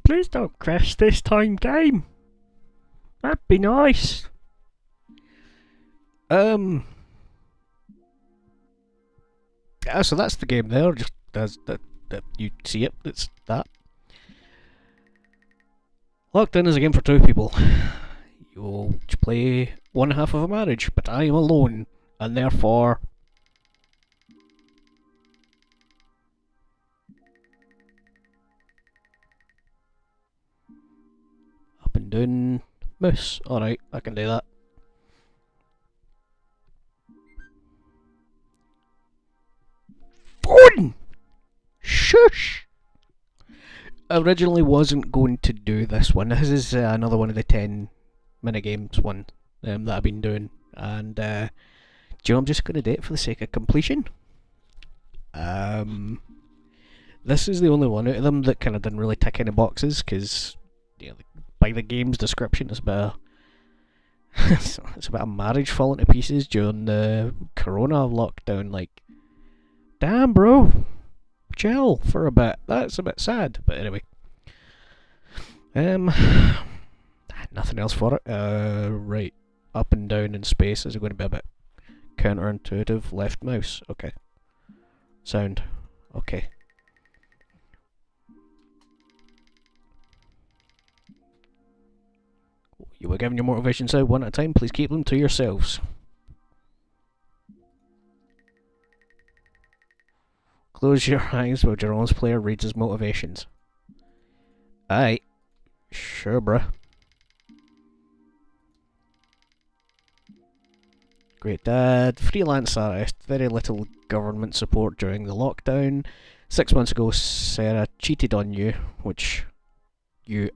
Please don't crash this time game. That'd be nice. Yeah, so that's the game there. Just as that you see it, it's that. Locked In is a game for two people. You'll play one half of a marriage, but I am alone, and therefore up and down moose. Alright, I can do that. Phone! Shush! I originally wasn't going to do this one. This is another one of the 10 minigames one that I've been doing. And, do you know, I'm just going to do it for the sake of completion. This is the only one out of them that kind of didn't really tick any boxes, because, you know, by the game's description, it's about it's about a marriage falling to pieces during the Corona lockdown. Like, damn, bro, chill for a bit. That's a bit sad, but anyway. Nothing else for it. Right, up and down in space is going to be a bit counterintuitive. Left mouse, okay. Sound, okay. You were given your motivations out one at a time. Please keep them to yourselves. Close your eyes while Jerome's player reads his motivations. Aye. Sure, bruh. Great dad. Freelance artist. Very little government support during the lockdown. 6 months ago, Sarah cheated on you, which you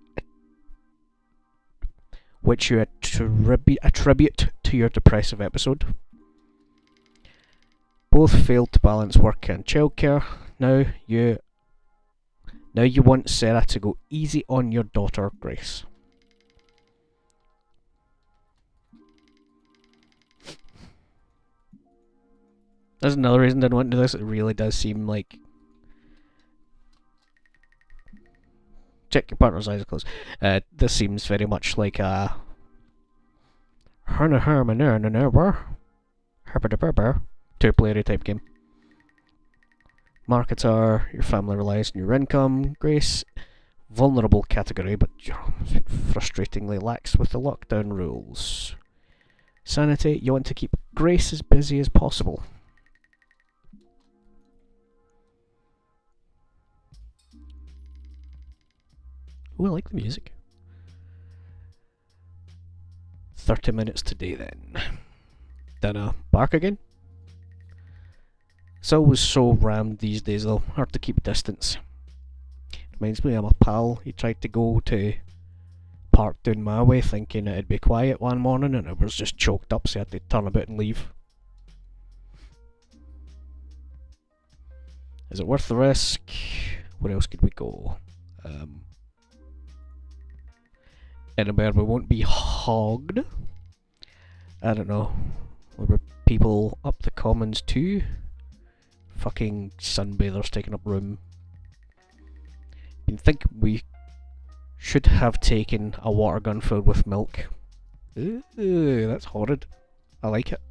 attribute to your depressive episode. Both failed to balance work and childcare. Now you want Sarah to go easy on your daughter, Grace. There's another reason I didn't want to do this. It really does seem like... Check your partner's eyes closed. This seems very much like a... two-player type game. Markets are your family relies on your income. Grace, vulnerable category, but frustratingly lax with the lockdown rules. Sanity, you want to keep Grace as busy as possible. Ooh, I like the music. 30 minutes today then. Then bark again? It's always so rammed these days though, hard to keep distance. Reminds me of my pal, he tried to go to park down my way thinking it'd be quiet one morning and it was just choked up, so he had to turn about and leave. Is it worth the risk? Where else could we go? Anywhere we won't be hogged. I don't know. Were people up the commons too? Fucking sunbathers taking up room. You think we should have taken a water gun filled with milk. Ooh, that's horrid. I like it.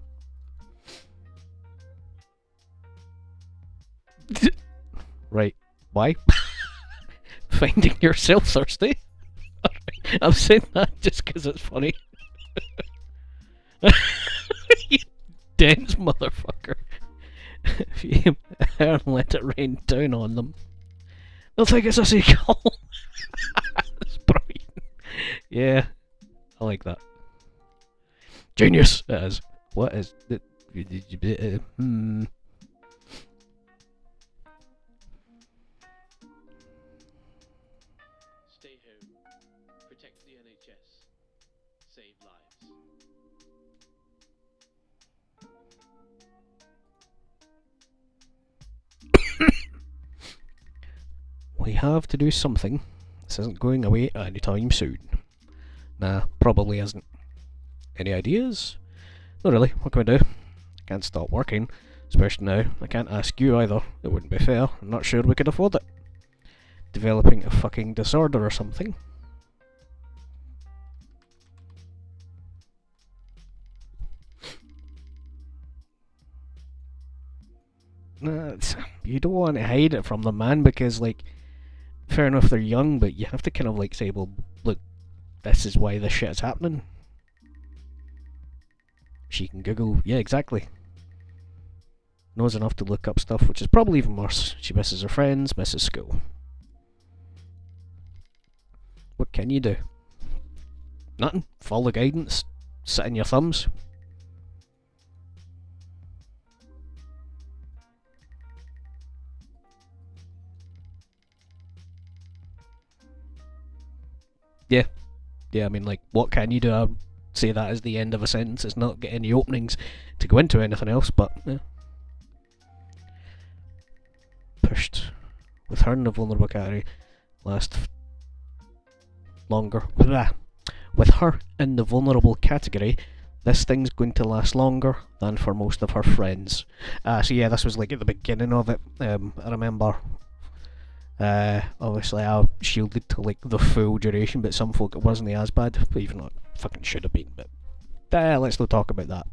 Right. Why? Finding yourself thirsty? I'm saying that just because it's funny. You dense motherfucker. If you let it rain down on them, they'll think it's a seagull. That's brilliant. Yeah, I like that. Genius, it is. What is it? Stay home. Protect the NHS. Save lives. We have to do something. This isn't going away anytime soon. Nah, probably isn't. Any ideas? Not really. What can we do? I can't stop working, especially now. I can't ask you either. It wouldn't be fair. I'm not sure we could afford it. developing a fucking disorder or something. You don't want to hide it from them, man, because, like, fair enough they're young, but you have to kind of, like, say, well, look, this is why this shit is happening. She can Google, yeah, exactly. Knows enough to look up stuff, which is probably even worse. She misses her friends, misses school. What can you do? Nothing. Follow the guidance. Sit in your thumbs. Yeah. Yeah, I mean, like, what can you do? I'd say that is the end of a sentence. It's not get any openings to go into anything else, but, yeah. Pushed. With her in the vulnerable category, last longer. Blah. With her in the vulnerable category, this thing's going to last longer than for most of her friends. So yeah, this was like at the beginning of it. I remember. Obviously, I shielded to like the full duration, but some folk it wasn't as bad. But even though it fucking should have been. But let's not talk about that.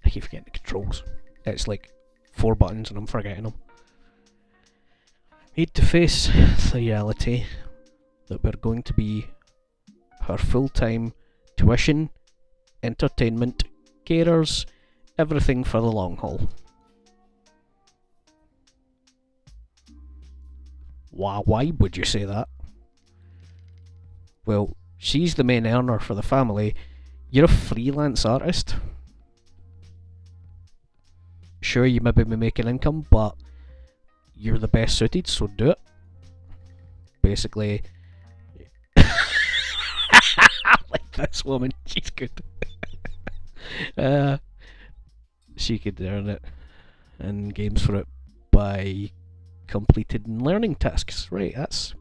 I keep forgetting the controls. It's like 4 buttons and I'm forgetting them. Need to face the reality that we're going to be her full-time tuition, entertainment, carers, everything for the long haul. Why would you say that? Well, she's the main earner for the family. You're a freelance artist. Sure, you maybe be making income, but you're the best suited, so do it. Basically, like this woman, she's good. She could earn it and games for it by completed learning tasks. Right, that's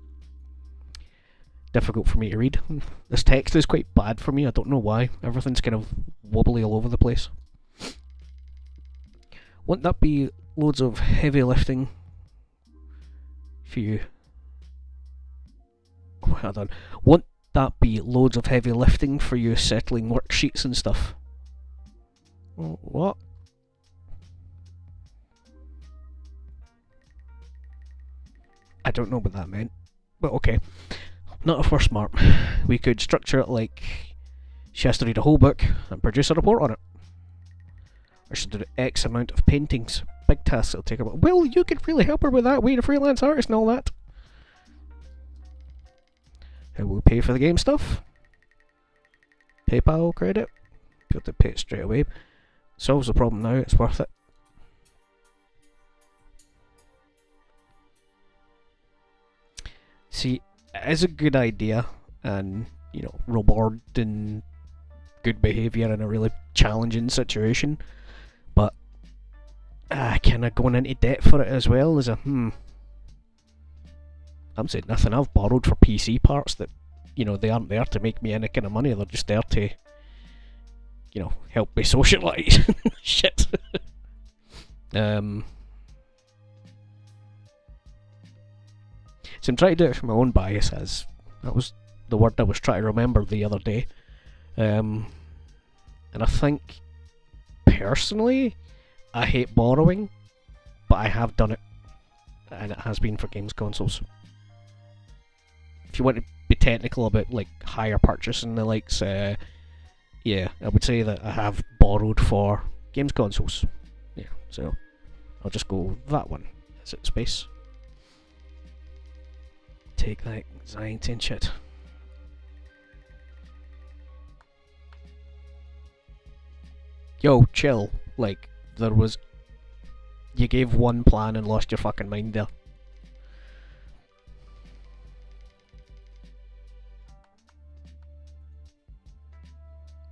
difficult for me to read. This text is quite bad for me. I don't know why. Everything's kind of wobbly all over the place. Wouldn't that be loads of heavy lifting for you? Hold on. Won't that be loads of heavy lifting for you settling worksheets and stuff? What? I don't know what that meant. But okay. Not if we're smart. We could structure it like she has to read a whole book and produce a report on it. Or she'll do X amount of paintings. Big tasks that'll take her. Well, you could really help her with that. Being a freelance artist and all that. How will we pay for the game stuff? PayPal credit. Be able to pay it straight away. Solves the problem now. It's worth it. See, it is a good idea, and you know, rewarding good behaviour in a really challenging situation. But kind of going into debt for it as well is I'm saying nothing. I've borrowed for PC parts that, you know, they aren't there to make me any kind of money. They're just there to, you know, help me socialise. Shit. So I'm trying to do it from my own bias, as that was the word I was trying to remember the other day. And I think, personally, I hate borrowing, but I have done it. And it has been for games consoles. If you want to be technical about like hire purchase and the likes, yeah, I would say that I have borrowed for games consoles. Yeah, so I'll just go that one. Is it space? Take that anxiety and shit. Yo, chill. Like, there was... You gave one plan and lost your fucking mind there.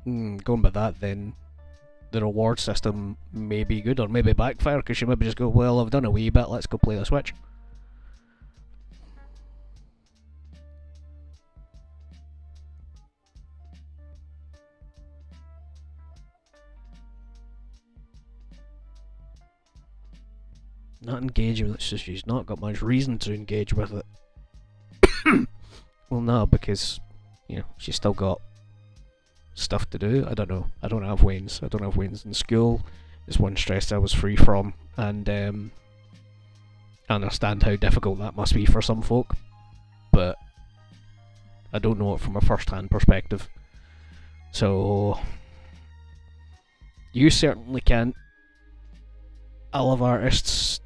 Going by that, then the reward system may be good or maybe backfire, because you maybe just go, well, I've done a wee bit, let's go play the Switch. Not engaging with it, so she's not got much reason to engage with it. Well, no, because, you know, she's still got stuff to do. I don't know. I don't have Wayne's. I don't have Wayne's in school. It's one stress I was free from, and I understand how difficult that must be for some folk, but I don't know it from a first-hand perspective. So, you certainly can't. I love artists,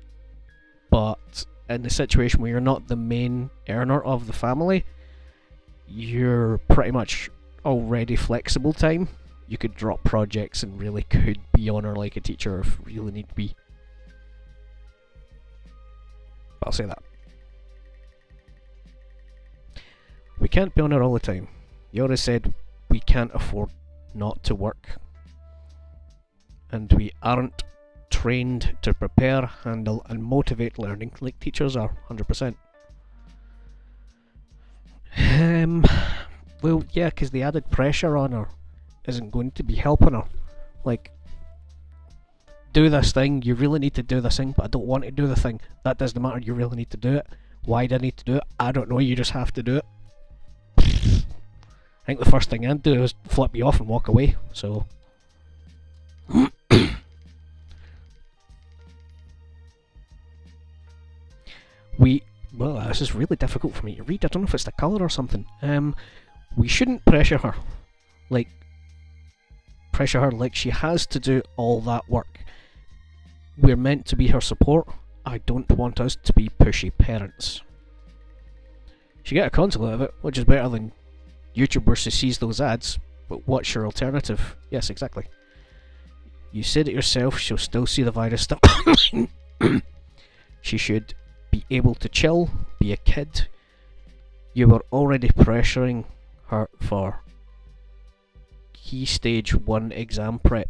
but in the situation where you're not the main earner of the family, you're pretty much already flexible time. You could drop projects and really could be on her like a teacher if you really need to be. But I'll say that. We can't be on her all the time. You already said we can't afford not to work. And we aren't trained to prepare, handle, and motivate learning like teachers are, 100%. Well, yeah, because the added pressure on her isn't going to be helping her. Like, do this thing, you really need to do this thing, but I don't want to do the thing. That doesn't matter, you really need to do it. Why do I need to do it? I don't know, you just have to do it. I think the first thing I'd do is flip you off and walk away, so... Well, this is really difficult for me to read. I don't know if it's the colour or something. We shouldn't pressure her. Like she has to do all that work. We're meant to be her support. I don't want us to be pushy parents. She get a console out of it, which is better than YouTube where she sees those ads, but what's your alternative? Yes, exactly. You said it yourself, she'll still see the virus stuff. She should be able to chill, be a kid. You were already pressuring her for key stage 1 exam prep.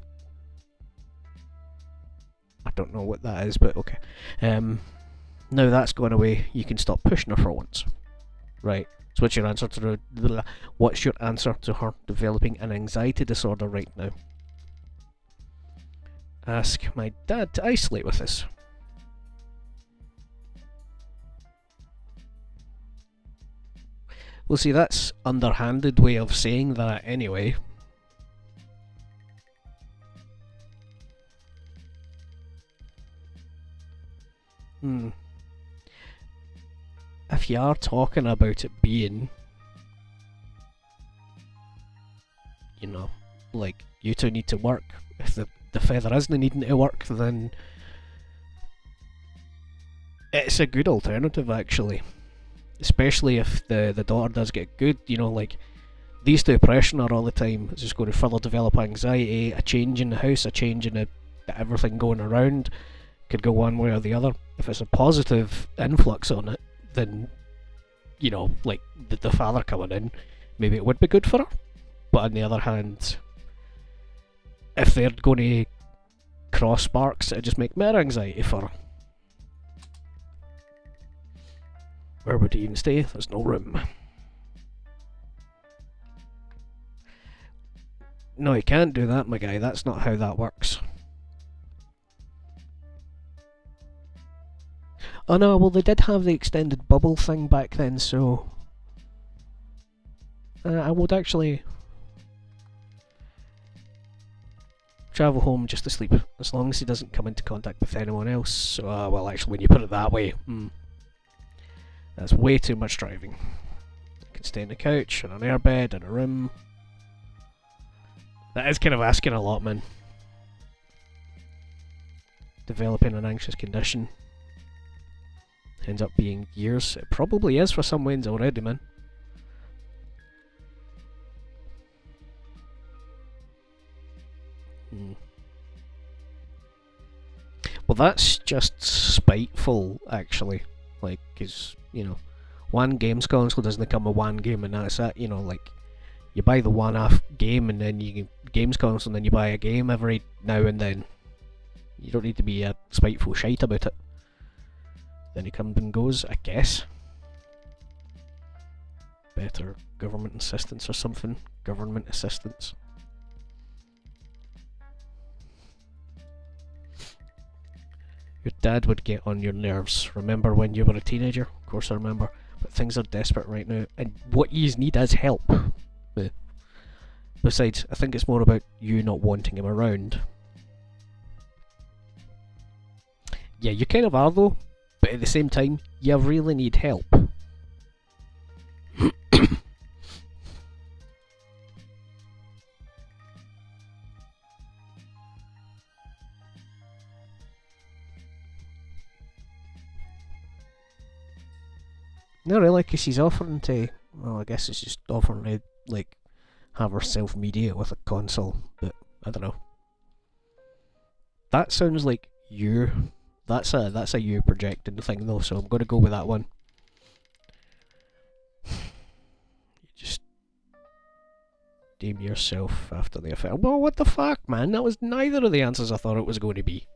I don't know what that is, but okay. Now that's gone away, you can stop pushing her for once. Right. So what's your answer to her developing an anxiety disorder right now? Ask my dad to isolate with us. Well, see, that's underhanded way of saying that anyway. If you are talking about it being, you know, like, you two need to work, if the feather isn't needing to work, then it's a good alternative, actually. Especially if the daughter does get good, you know, like, these two pressing her all the time is just going to further develop anxiety, a change in the house, a change in everything going around, could go one way or the other. If it's a positive influx on it, then, you know, like, the father coming in, maybe it would be good for her. But on the other hand, if they're going to cross sparks, it'd just make more anxiety for her. Where would he even stay? There's no room. No, you can't do that, my guy. That's not how that works. Oh no, well, they did have the extended bubble thing back then, so... I would actually... travel home just to sleep, as long as he doesn't come into contact with anyone else. So, well, actually, when you put it that way, that's way too much driving. You can stay on the couch, in an airbed, in a room. That is kind of asking a lot, man. Developing an anxious condition ends up being years. It probably is for some Waynes already, man. Well, that's just spiteful, actually. Like, because, you know, one games console doesn't come with one game and that's it. You know, like, you buy the one-off game and then you games console and then you buy a game every now and then. You don't need to be a spiteful shite about it. Then he comes and goes, I guess. Better government assistance or something. Government assistance. Your dad would get on your nerves. Remember when you were a teenager? Of course I remember. But things are desperate right now, and what you need is help. Besides, I think it's more about you not wanting him around. Yeah, you kind of are though, but at the same time, you really need help. No, really, because she's offering to. Well, I guess it's just offering to, like, have her self mediate with a console, but I don't know. That sounds like you. That's a you projecting thing though, so I'm gonna go with that one. You just deem yourself after the affair. Well, what the fuck, man? That was neither of the answers I thought it was going to be.